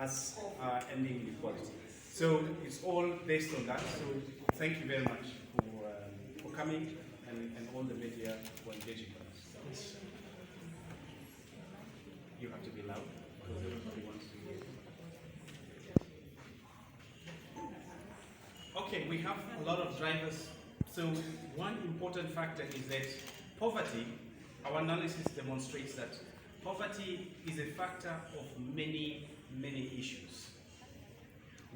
as ending inequality. So it's all based on that. So thank you very much for coming and all the media for engaging with us. You have to be loud because everybody wants to hear. Okay, we have a lot of drivers. So one important factor is that poverty, our analysis demonstrates that poverty is a factor of many, many issues.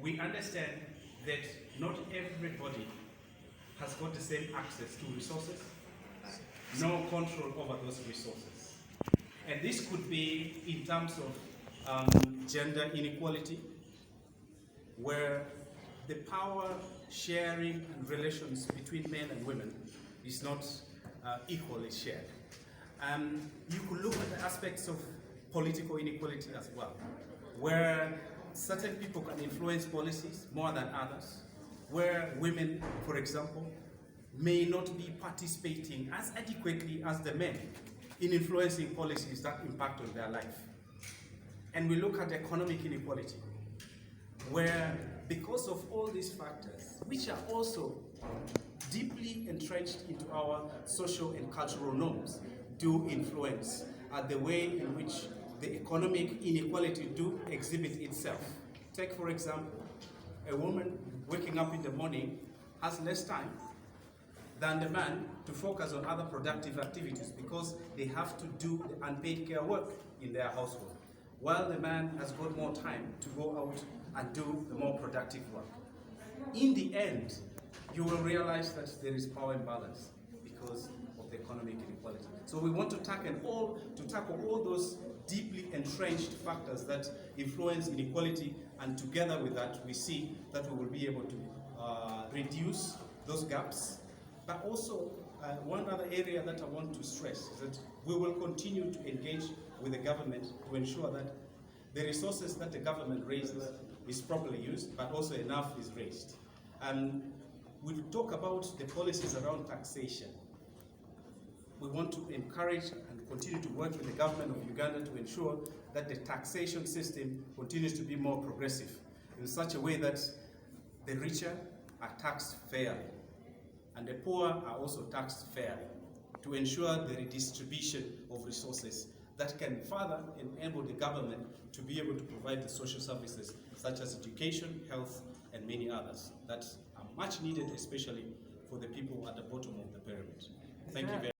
We understand that not everybody has got the same access to resources, no control over those resources. And this could be in terms of gender inequality, where the power sharing and relations between men and women is not equally shared. You could look at the aspects of political inequality as well, where certain people can influence policies more than others, where women, for example, may not be participating as adequately as the men in influencing policies that impact on their life. And we look at economic inequality, where because of all these factors, which are also deeply entrenched into our social and cultural norms, do influence the way in which the economic inequality do exhibit itself. Take, for example, a woman waking up in the morning has less time than the man to focus on other productive activities because they have to do the unpaid care work in their household, while the man has got more time to go out and do the more productive work. In the end, you will realize that there is power imbalance because of the economic inequality. So we want to tackle all those deeply entrenched factors that influence inequality, and together with that, we see that we will be able to reduce those gaps. But also, one other area that I want to stress is that we will continue to engage with the government to ensure that the resources that the government raises is properly used, but also enough is raised. We talk about the policies around taxation. We want to encourage and continue to work with the government of Uganda to ensure that the taxation system continues to be more progressive in such a way that the richer are taxed fairly and the poor are also taxed fairly, to ensure the redistribution of resources that can further enable the government to be able to provide the social services such as education, health, and many others that are much needed, especially for the people at the bottom of the pyramid. Thank you very much.